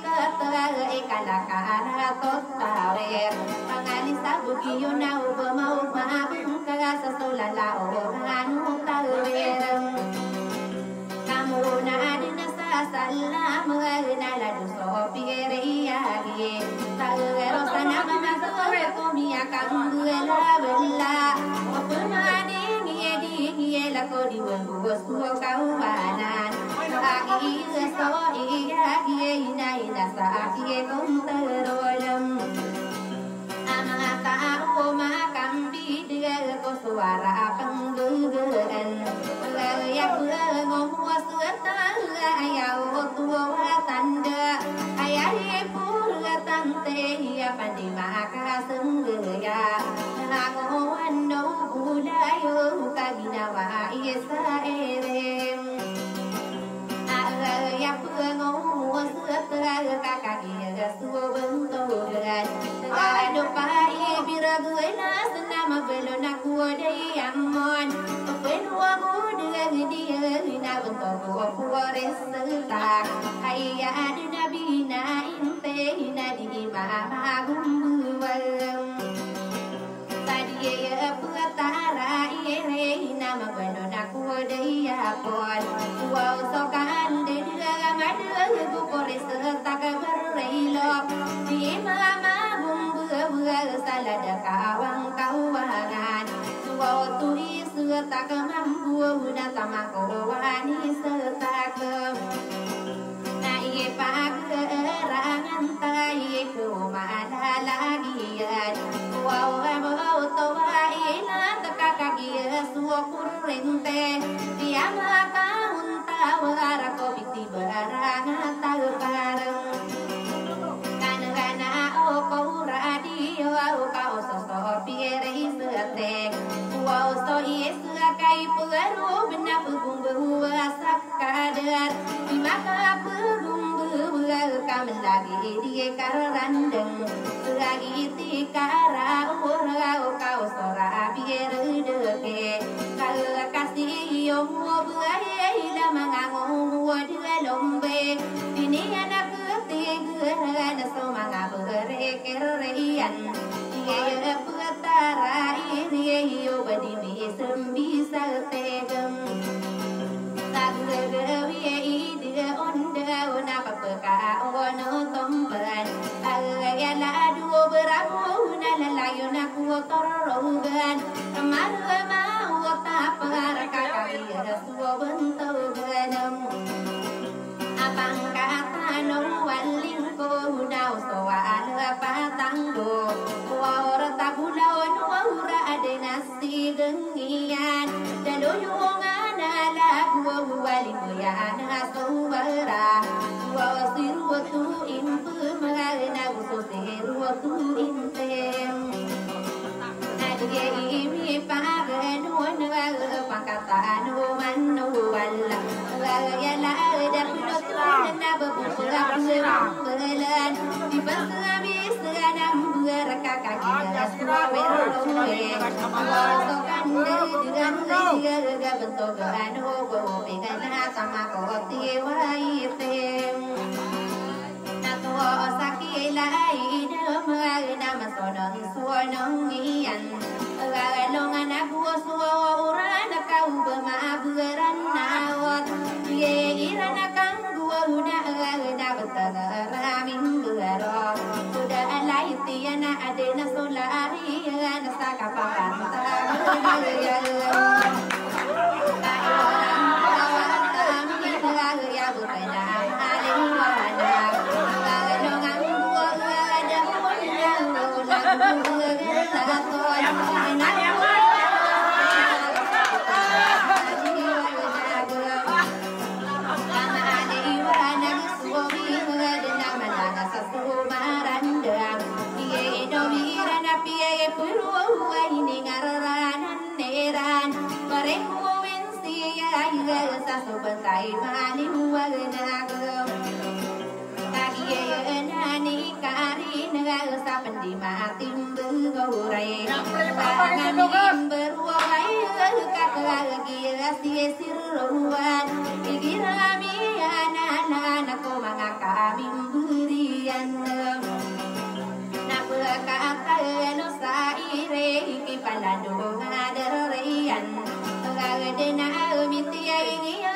Kata kalakara totawer pangalis tabugi yunau bemau maabung kagasa solalao anu tawer kamu na adina sa salam nala du sopiriyagi tawer sana mamaso komia kambuela bella opumani ngiedi la kodi wengu suo kaubanan agi so iya ina sa agi konterolam amata o makambi dia ko suara penggegeran ya ngomong suata ayau tua tanda ayah pura tante ya pandi maka senggaya ngoan no budayo kabinawa isa erem ya ngomong suata kakak suo benturan ado pai biragena senama belon aku dei amon penua muda dia na bentuk aku reseta ayya ada nabi na inte na di mama gumbuwam tadi ya puatara ire nama belon aku dei apon wow sokan de ngada ku reseta kabarelok di mama salada kawang kawangan suatu serta kemampu dan sama kawani serta kem naik pagerangan tai kumada lagian wow mau toa ina teka kaki suakur rente dia maka untawara kopi tibarang talparang kau radio kau sosok piere setek wow so yesu kai peru benda punggung asak kadar di maka punggung kami lagi di karandeng lagi di karau kau sora piere deke kalau kasih yang buai dah mengangung dia lombe ini anak ketiga semanga berkerian dia petara ini obadi sembi saltegem saglewi dia onda ona papaka ono tomban agayala dua beramu nalayona ku torogan marma wata para kakak suo bentoganam abang kata no waling ko daw soal patanggo ora tabulau no ora adenasi gengian daluyungan ala waling ya na sobara wa siru tu impu magana usiru tu intem adye imi pagano na pakata no manu wala ya la da na babula belan di basami sedang berakak suawe sokan dengan dia bentuk anu pegana sama koti waitem nato sakila ida nama sonon suonong ian galongan aku suara kau bemaburan nawat ye irana kang gua udah ramin berok sudah alai tiana adena solari ana sakapakan sebentai maling wagnagam tadi nani kari negara sapen di matim berurai tangan beruai kakagia siruan igirami anak ko mga kaming burian napakakano sa ire ikipalado nga darayan pagagade na umitiya ingiya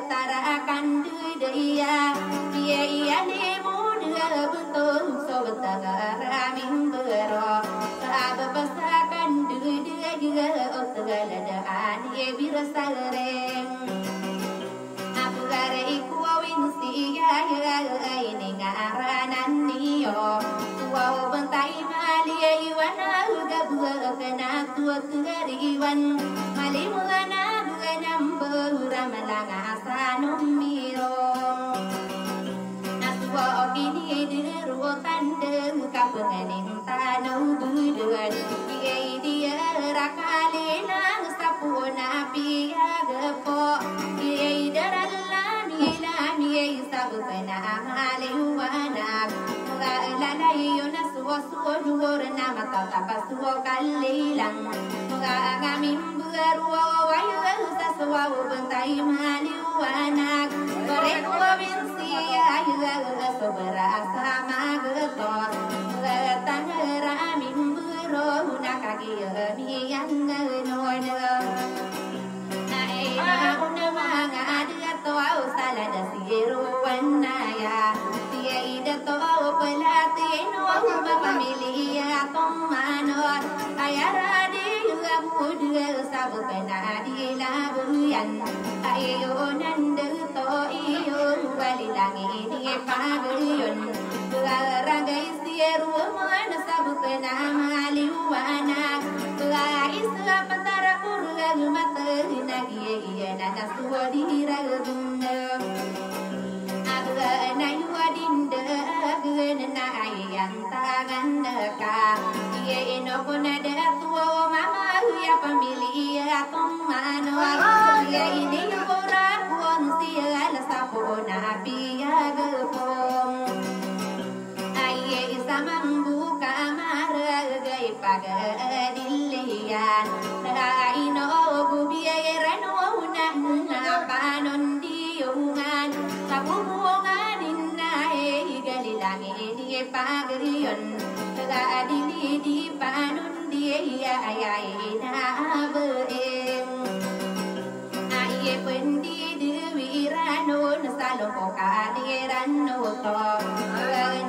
tarakan dudaya iya lemo dua betul sobat raming bero sababasakan dudaya juga otaladaan ye birasareng aku gare ikuawin siya ini ngaranan niyo wow bentai malia iwana gabua kena tua keriwan malimana Ramalanga asanum miro Naswa okini diru tande kapengenin tanau duduan dia rakale nang sapuna pia gepo Iei daralani lani sabukena maliwana Lalai naswa suwa duor nama tapasuwa kalilang Ngagamim berua wayu saswa bentai maliwana Mereka binsia soberasa magetor Tangeramim beru nakagi mian ngenoida Naena unamanga ada toa salada siru wanaya Tiada toa pelatino pamilia tomanor Ayara muda sabukena di labuyan ayo nande to iyo walilangi di paguyun ragai sieru mana sabukena maliwana lais pantara urang mata nagi iya nana suwadi ragunda aga nayu adinda gena ayang tangan deka iya inokuna da tuwa mama ya pamilya tomanor ya ini ora pun sia la sapona pia gepom aye samang buka mara gai pagadilian raino gubia rano na panon diungan sabungan inna e galilangi di pagrion gadili di panon dia ayai na beeng aye pendi dewi rano nasalo ko kadirano to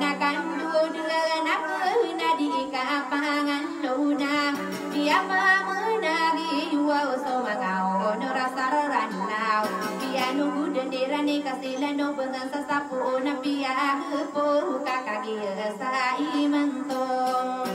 nakan dua nak na di kapangan luna dia menagi wow so mangao no rasaran now dia nunggu denderane kasilano bengan sasapu na pia po kakagi sai mentong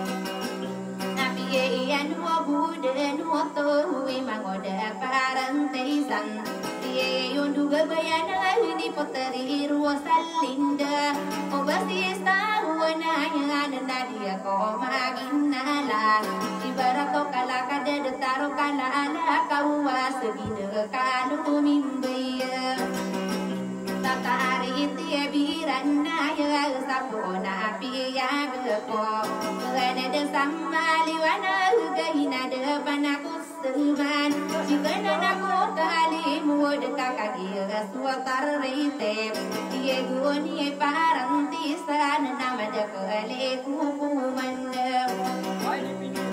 Iyan wa budan wa tohui mangoda parantesan Iyon duga bayana ni poteri ruwa salinda Obasi estawana yan nadia ko maginala Ibarat ko kalakada detaro kalala kawa segida kanu mimbaya Tatari tiya birana ya sapona piya gepo Gana de samali wana gahina de panaku seman Jikana naku kali muda kakagi suatar rite Tiya guoni parang tisan nama de kali kukuman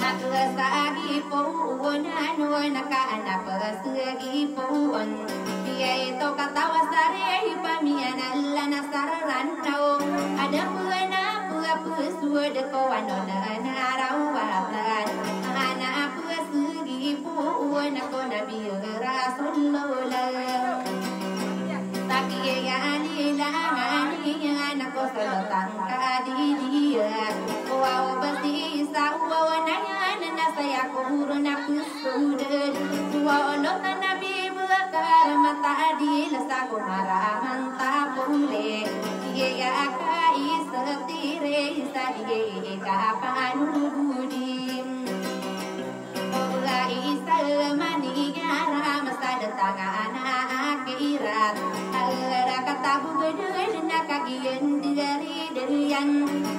Aku sagi pohon anu naka pasagi pohon Dia itu katawa sari pamian Allah nasaran tau ada buana pesua dekawan nona rawatan anak pesagi pohon aku nabi Rasulullah tapi ya ani anak ko selatan kadidia wow pasti sawa nanya saya kurun aku sudah wow nota nabi bakar mata di lesaku marah mantap boleh ya kai setire sadie kapan budim mulai salmani gara masa datang anak akhirat kata bugedun nakagian dari derian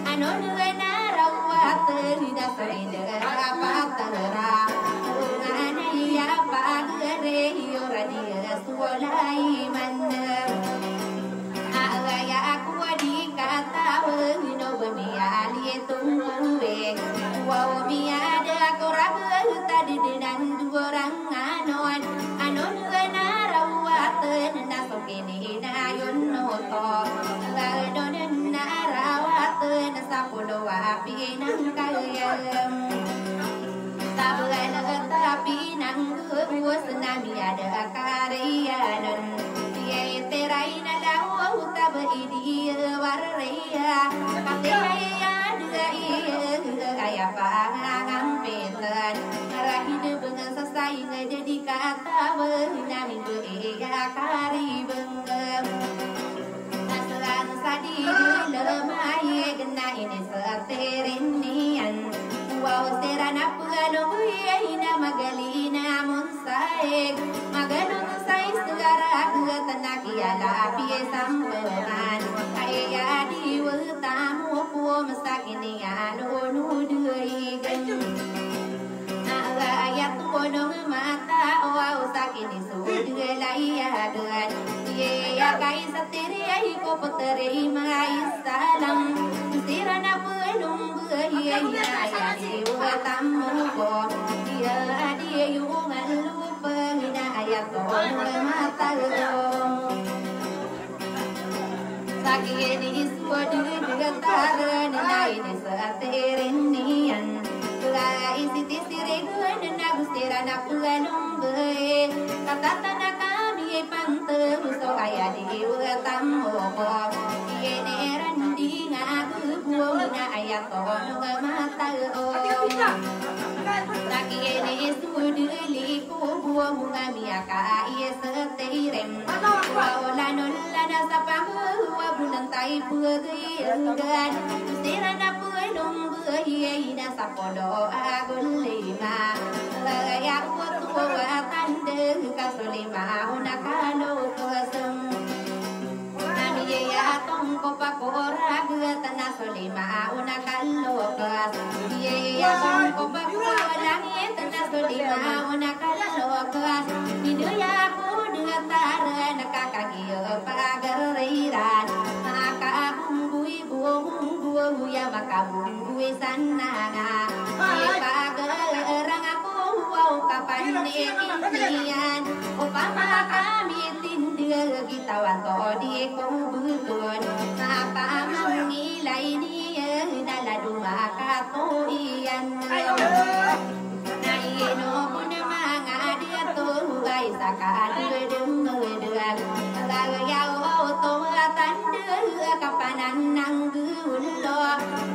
anu nara rawat tidak sering apa tera ngana di dinan durang anon anon na rawatan na sokini na yun no to gadon na rawatan sa pulo api ng kayam tabuan tapi nang guus nami ada karyanan ye terai na law tab idi waraya kataya kaya pangang petan rahid bengang sasai ngadi kata benami beya kari bengang aslan sadi lemai gena ini seterinian wow serana pugalo ina magalina munsaik magalun sai segara tenaki ala pie sampeman kaya diwetamu ku mesakini anu deui ayat kodong mata wow sakini sude laiadan ye ya kai satiri ai ko poteri mai salam sirana pelum ye ya diwetamu ko dia dia yungan lupa hina ayat kodong mata sakini sude getaran naine saterenian lai siti siregun na gustira na pugalum be katata kami pante so kaya di tamu ko yene randi ngaku buona ayat ono mata o lagi ini sudu liku buona miaka setirem wala nulla sapa wa bulan tai pugi engan gustira na pugalum be ina sapodo agulima laya kutu tande kasulima unakalo kusum nami ya tongko pakora gutana sulima unakalo kus ya tongko pakora langi tana sulima unakalo kus idu ya ku dengatara nakakagio pagarairan maka bunggui bungu ya maka bunggui sanana pagarang aku wow kapan inian upama kami tindir kita wanto di kubutun apa mengilai dia daladu maka toian naino pun mangadia tu ai sakad dengedan gayau to tande kapanan nang gulo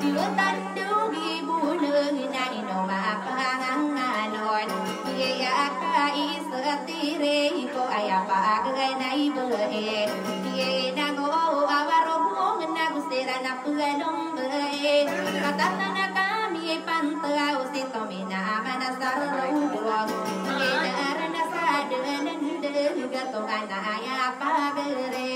dia tandu ibune naino maka ngalon ya kai setire ko ayapa nai be ye nago awaro nago serana pugalom be katana kami pantau sitomina manasar ruwa ye darana sadelen de gatongana ayapa gere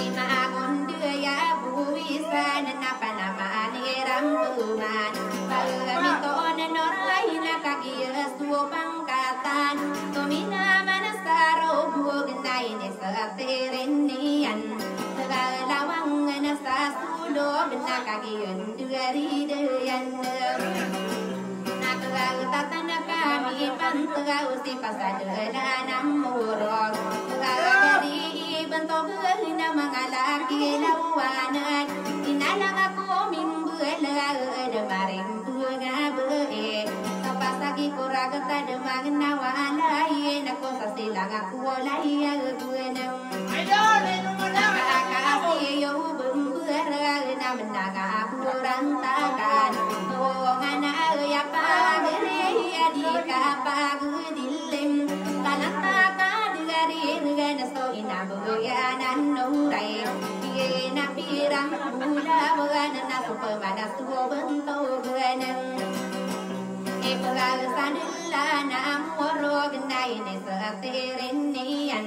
ina gonde ya buisa napa nama ni rambuman pamitoon noraina kagia suo pangkatan tomina manasaro bugnai ne saterenian lawang nasa sulo bena kagian dari deyan nakatana kami pantau si pasadena namurog dari bentuk na mangalaki lawanan inalang ako mimbela demaring gabe kapasagi kuragata demang nawalay nako sa silang ako walay agwenam nakakasiyo bumbera na menangapurang takan ngana ya pagere di kapagdilim tanataka dari ngana so inabuyanan nuray na pirang mula buwan na supamana suo bento buwanan pagkasanila na amorog na inis at tirinian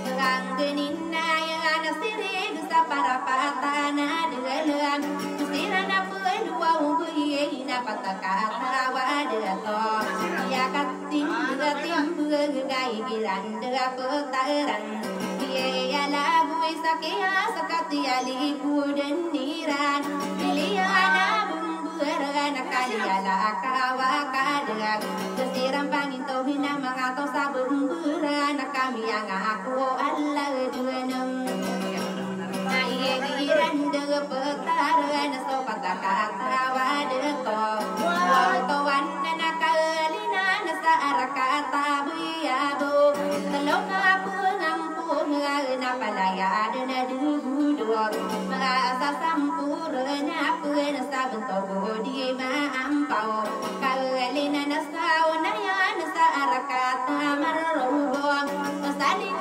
ang ganin na yung nasirig sa parapata na dalan sira na pulwa ubuye na patakatawa dato yakat timbugatim bugay gilan da putaran iya lagoy sa kaya sa katiyali kudan niran pilihan na berana kaliala kawakada Kesiram pangito hina mga to sabun berana kami yang aku Allah dueneng Naigiran de petaran sopataka trawada to wan na kalina sa arakata buyabo Taloka pungampun na palaya na dugudo Maasa sampurna pun sabun to di maampaw Kalina na sauna yan sa arakata marurong Masalin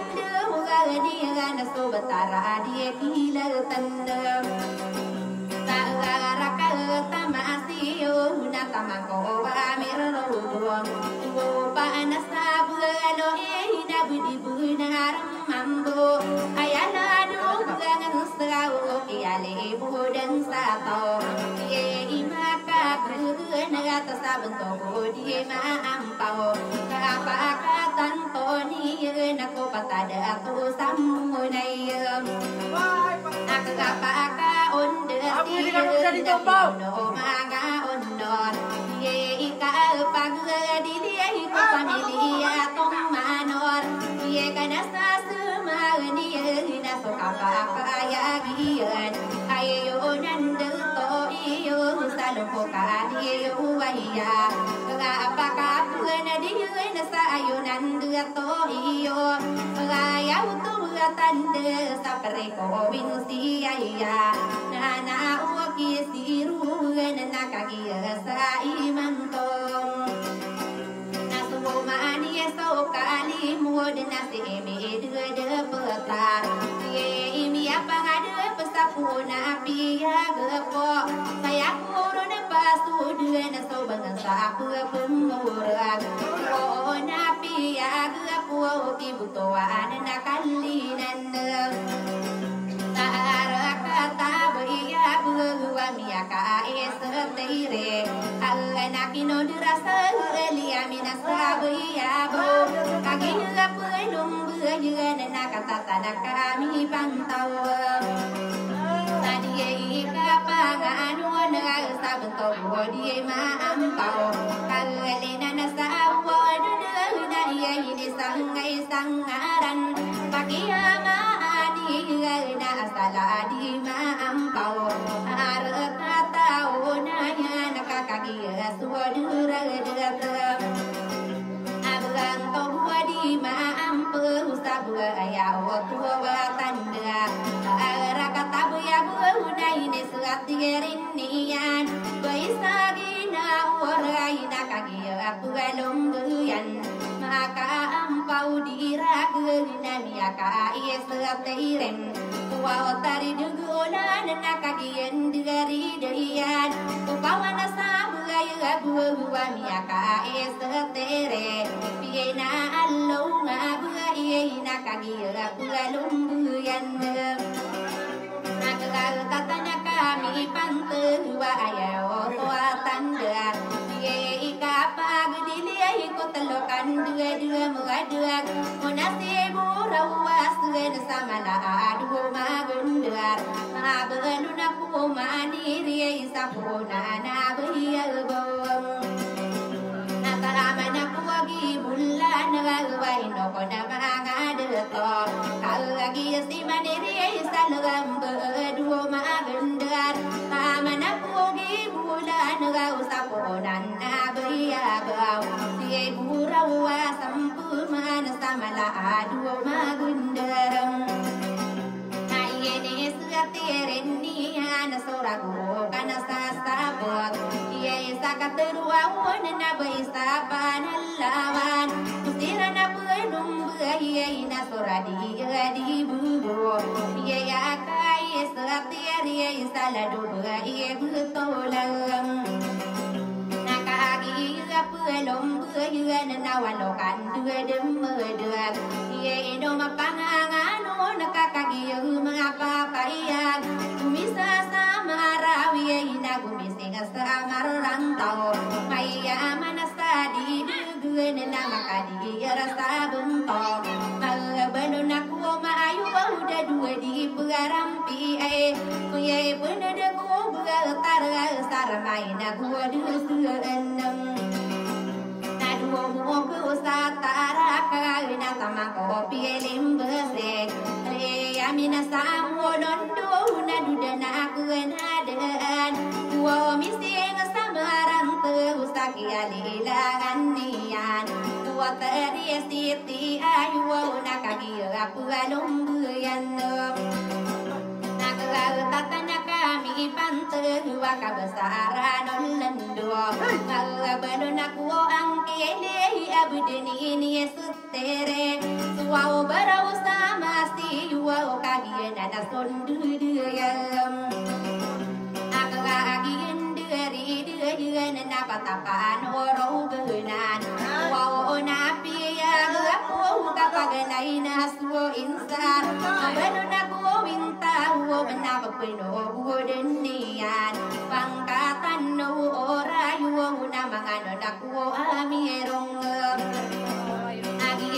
dia na sobatara dia kila tanda Tagaraka tamasiyo na tamako amiro Upa na sabuelo na budi bunar mambo Ayala dugangan sawo kiale budan sato Ye imaka na tasabento dia maampaw Kapakatan to niya na ko patada ako samunay Nakakapakaon dati no mga ondon Ye ikapagdiliay ko pamilya tong manor Ye kanasa sumaniya na so kapakayagiyan Ayayo nandito iyo sa lupo ka iyo waya Kapakapag na diyo na sa ayo nandito iyo Ayaw tanda sa pareko winsiya Nana uwaki siru na nakagiya sa imantong Nasumani so kalimod na si imi de peta Ye imi apangade pesapuna piyag po Saya kuro na pasud na so bangan sa pemurag O na piyag po kibutuan na kalinan Tarakata baya buwa miyaka esetire Alganakino dirasa elia minasa baya bo Kaginya pelum baya nakatata nakami pantau Tadi ikapangan wana sabento bodi maampau Kalena nasa wana na ini sangai sangaran Pakiyama na asala di maampaw Arakatao na yan nakakagiya suwaduragadatam Abang tohwa di maampaw Sabwa ayaw tuwa tanda Arakatabo ya buuna inisuat tigerin niyan Baisagi na waray nakagiya puwalong buyan Makaampaw diragag na miyaka iesatiren Wow tari dugulan nakagiyan digari dariyan Upawan na sa bulay buwa miyaka iesatire Piye na alaw nga buhay nakagiya puwalong buyan Naglaltata na kami pantuwa ayaw tuwatan da Piye ikapag diliyay ko talokan dua-dua muaduag Munasibu rawas na sa malaadu magundar Mabalo na po maniri sa puna na bayalbong Natalaman na po agibulan Nagaway no ko na mga dito Kalagi si maniri sa lambo magundar Tama na po agibulan Nagaw sa punan na bayabaw Siye burawa sampu man sa malaadu magundarang Ayene sugatiren niya na sorago ka na sasabot Iye sa katuruawan na bay sa panalawan Kusira na punong buhay na soradiya di bubo Iye akay sugatirin sa lado buhay butolang Nakagiya pulong buhay na nawalokan dua-dua Iye no mapangangano nakakagiya mga papayag Umisa sa marawi na gumising sa marantao Mayaman na sa didugun na makadiyara sa bunto Magabalo na ko maayo da dua di pagarampi ay Kuya punada ko bugal tara saramay na dusuenam nadu moku satara kana sama kopi limbese re amina samu londo nadu dana kuenadan wo mising samaran usaki alilangan nian wo teri siti ayu nakagi aku alumbuyanam tatanya kami pantai waka besaran lendo ngabadon aku angkele abudeni ini sutere suau barau sama si wau kagian ada sondu yam akagian dari napa tapan orau benan wau napi ya aku kapaganai nasu insan abadon aku minta benapa penuh denian pangkatan no orayu nama nganon aku amirong agi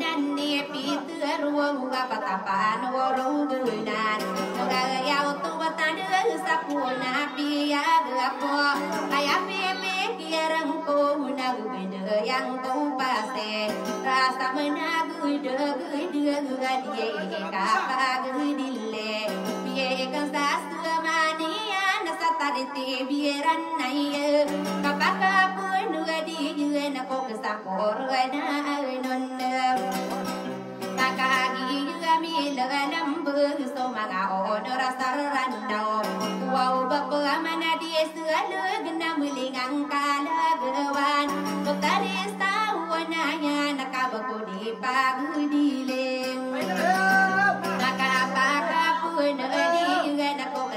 dan ni pitu ruang apa tapan orau benan ngayau tu batan sapu nabi ya gapo ayah pepe kirang ko nagu benda yang kau pase rasa menagu de gadie kapa gedile kan sasmania nasatarite biaran naya kapaka pun di na ko kesapor na non pakagi kami leganam so mga onora sarando wow bapa mana dia selalu gena mulingang kalagawan putari sawananya nakabako di pagudileng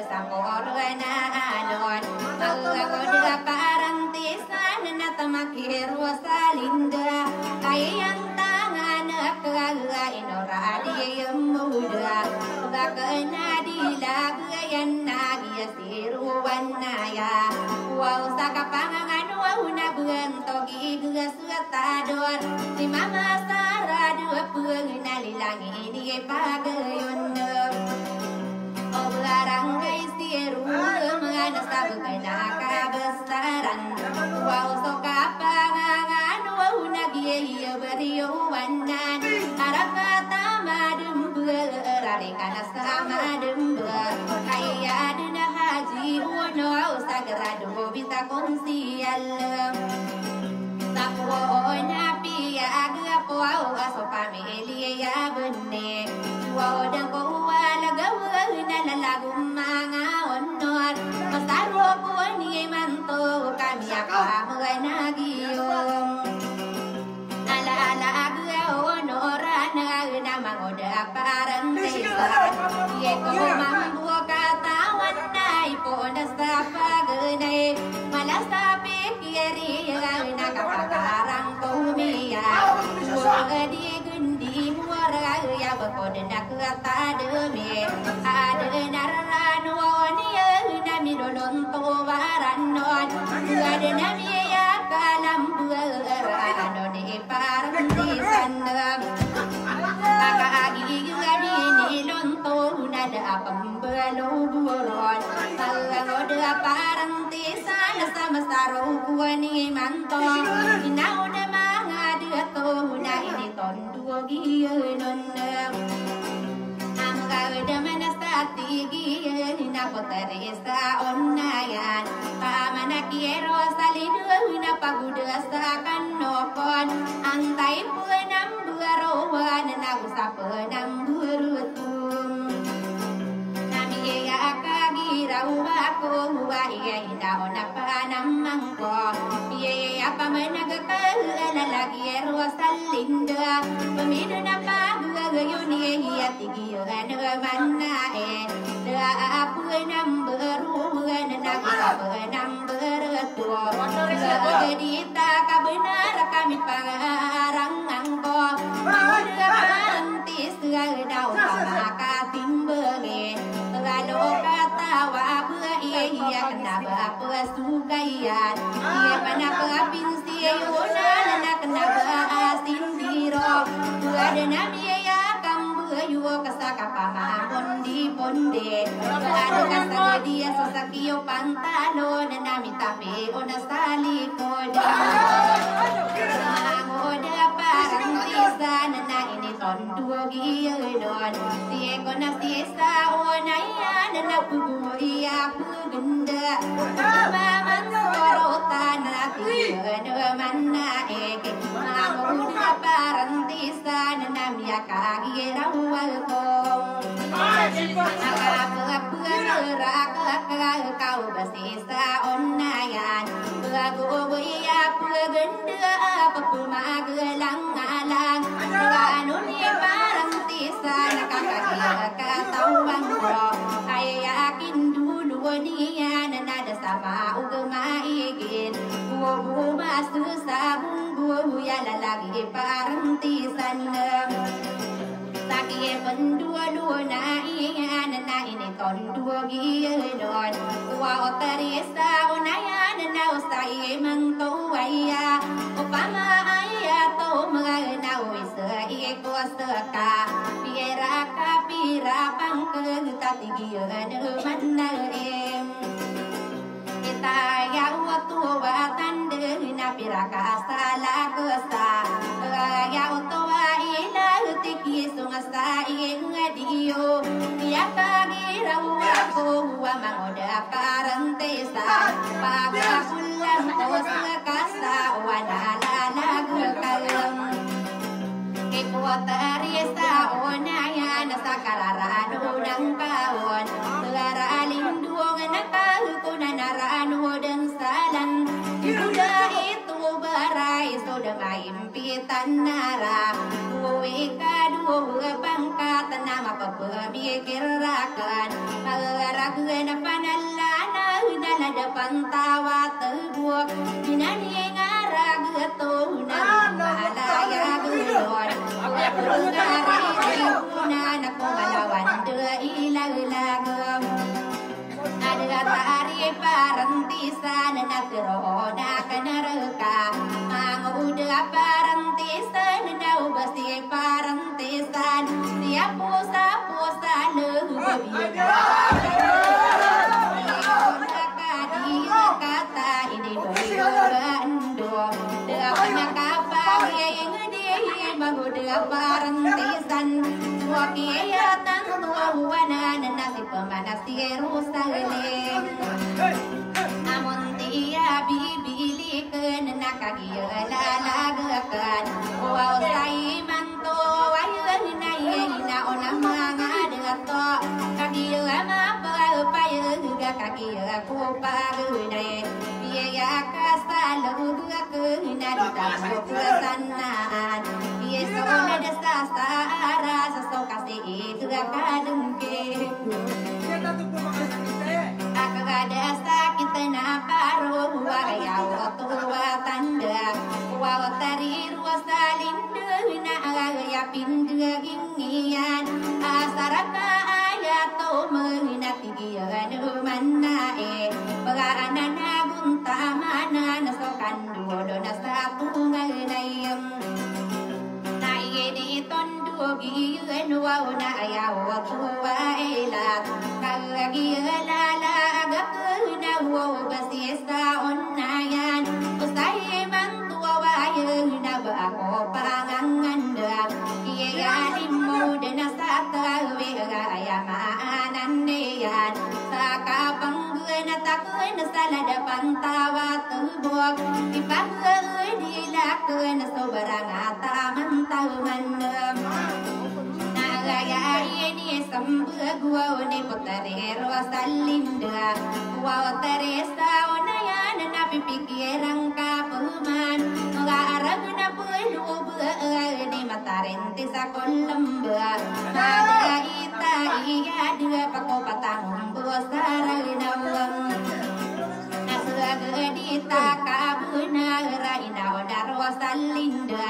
Sapor na anon Magago de parang tisan na tamakir wasalinda Kayang tangan kaga inora di muda Bakana di lagayan nagia siruan naya Wow sakapangan wow na buan togi suatador Si mama sara dua puang nalilangi di pagayon Barangay siru mga sabay nakabasaran wow so kapangan wow nagyaya bariyawanan harap katama dumbal rari kana sama dumbal kaya dina haji uno sagrado bisa konsial sakwo napi agapo aso pamilya benne wow dan ko nalagum mga onor masaro ko ni manto kami apa mga nagiyong nalalaag onor na mangoda parang tesa iye ko mambuo katawan na ipon sa paganay malasabi kiri na kapakarang kumiya di gundi muara ya bakod na katademe ada naranon ya nami donon towaranon ada nami ya kalam buaranon parang disanam kakagi gadi ni lonto nada pembelo buron salangod parang disan sama saro kuani manto inau na mga dato na ini tondo giyenon na poteresa onayan pamana quiero salir na paguda sa kanopon antay punam buarawan na usapan burutum nami ya kagiraw ako wa iya na panamang ko iya pa managkalalagi rosalinda pamido na pagagayon iya tigiyan manae apu number Dita kabenar kami pangarang angko Mantis daw pamakatimbangi Lalo katawa iya kenapa sugayan Iya panapapin siya na kenapa sindiro Ada nami ya kambu duo kasaka pama bondi bonde ado kasa dia sosakio pantalon nami tape ona sali koda ngoda parang tisa na ini ton duo giodon tie kona tisa ona ya na pugu iya pugenda maman sorota na tie manna eke ngoda parang tisa nami akagi rawal kong kau bersisa onayan Pelagu ya pelegenda Pepuma gelang alang Anuni barang tisa Nakakak ketauan bro Saya yakin dulu nian Nada sama ugema igin Bubu masu sabung Bubu ya lalagi barang tisan Saki pendua-dua na iyan na ini ton dua giodon wa otarisa unayan na usai mangtuaya upama aya to magana wisa iko saka pira kapira pangke tatigio manna em kita ya waktu watande na pira kasala kosa ya waktu tiki sungasa ingadiyo dia kagira wako wa mangoda parantesa paga ulang kosa kasa wanala gekalam ikuatarisa onaya nasakararano ng kaon laraling duong nakahukunan narano dan salan sudah itu barai sudah maimpitan nara uwi kadua pangkat nama pepemikirakan malarakan panalana nalada pantawa tebuak minani ngarag tuna malaya gulon ngari kuna nak malawan de ilalagam ada tari parantisan nakrona kanarka manguda parantisan nau basi parantisan dia pusa lebiya kata ini berando dengan kapal yang dia manguda parantisan wakiatan wana nasi pemanas Yerusalem namun dia bibilikan nakagia lalagakan wow sai manto ayuna yena ona mangadato kagia mapa payuga kagia kupagune dia kasalu gakuna ditamu kesanaan yeso desa sara sesokasi itu kadungke akagada sakit na paro waya tua tanda wawatari ruasalin na agaya pindah ingian asaraka ayato menatigian manae pagana nagunta mana nasokan dua dona satu ngalayam naye tondo giyan wauna ayaw tua elat kagilala agakuna wo basisa onayan usay man tuwayan na ba ako panganganda iyayanin mo din sa tawi gaya maanan niyan sa kapangguan at ako'y nasalada pantawa tubog ipagkaoy dilakon na sobrang ataman taman nagayain ni sambagwaw ni potarero salinda wow teresa onayan napipikirang kapuman mag-aarag na pulub ni matarente sa kolamba magaita iya dua pakopatang bosarag na nasagadita kabuna raina odaro salinda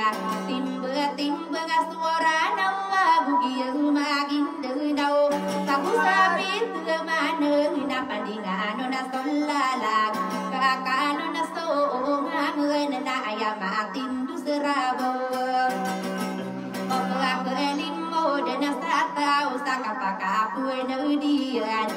timba suara nawa bugi maginda daw tabu sapit mana na pandingan na solalag kakalo na so na ayamatin du serabo Oka kelimo dan sata kapaka pue nu dian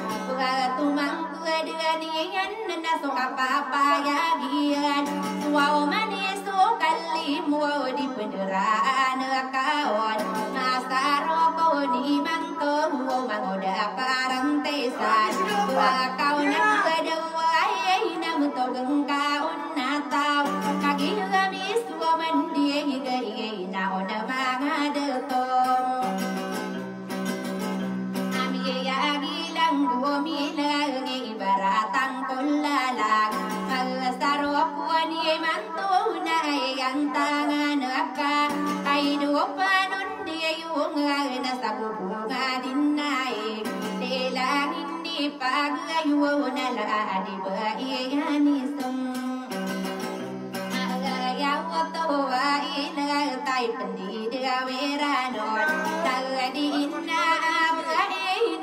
tumang pue dengan ian nana so kapapa ya gian wow manis so kali mau di penderaan kawan nasaro kau ni mangko mangoda parang tesan kau nak kedua namu to gengkau natau kaki gamis tua mandi gai na ona mangade to ami ya gilang gua mila ngi baratang kolalang saro kuani mantu na yang tangan aka ai do panun dia yung na sabu bunga dinai telangin di pagayo na la di bayani sum ya wato wa ina tai pendi dia weranon tadi na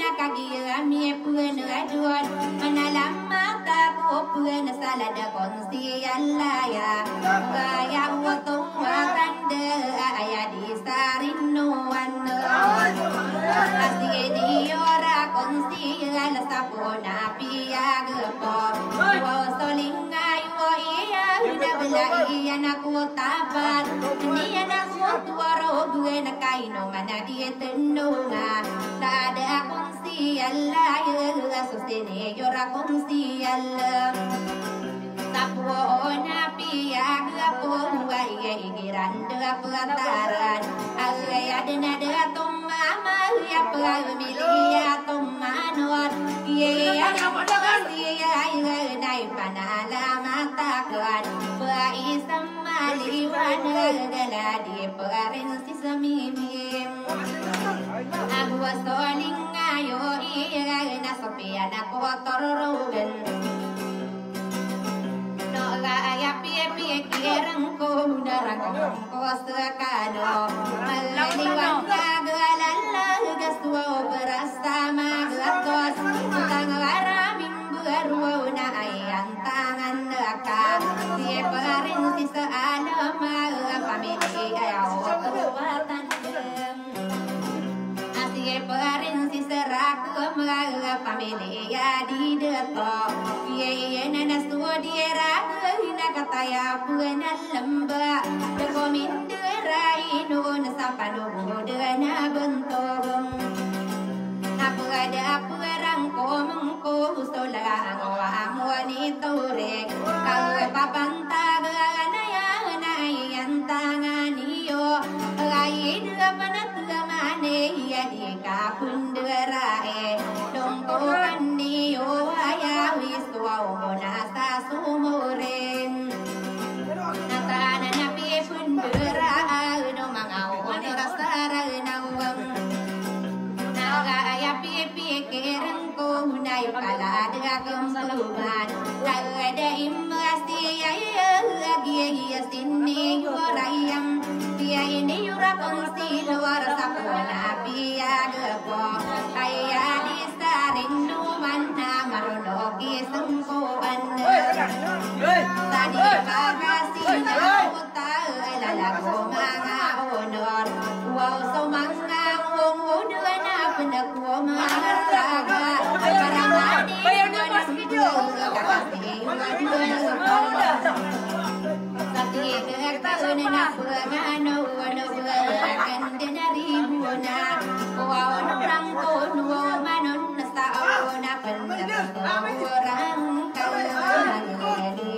na kagia mi pun adon manalam mata ko pun salada konsi alla ya ya wato wa tande aya di sarino wanno asih di ora konsi ala sapona pia gepo wo solinga yo iya udah belai anakku tabat ni anakku tuaro gue nakaino mana dia tenunga ada konsi alla ya sustene yora konsi alla sapona pia gepo wa iya giranda pelataran ya dena de tomama ya pemilia tomanor ya nai panala mata kan pai samali wana galadi parin si samimim aku solinga yo iya na sopia na kotor rogen no la ya pie kirang ko darang ko sekado malali wanga galalla gaswa berasa magatos tangaramin berwa na ayang tangan dekat dia parin si sealam pamilya watan asie parin si serak pamilya di detok ye nana sudiera na kataya puana lamba dekomin derai no na sapano na bentong aku ada perang komengko solang wa wanita rek kau papanta gana ya nayan tanganiyo ai de panat mane ya di kapunderae dongko kaniyo aya wiswa ona sa sumoren natana napi fundera no mangau ona rasara nawang ya pipi kereng ko nai pala de kempeluan ada imasi ya lagi ya sini yorayam dia ini yura kongsi luar sapona pia gepo kaya di sarindu mana maronoki sengkoan tadi pagasi na uta lalago mga honor wow so mga na pendak maraga paramani sakti kekasune na pengano no kan denari buona wow orang kono manon sa ona pendak orang kalani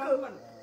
Pero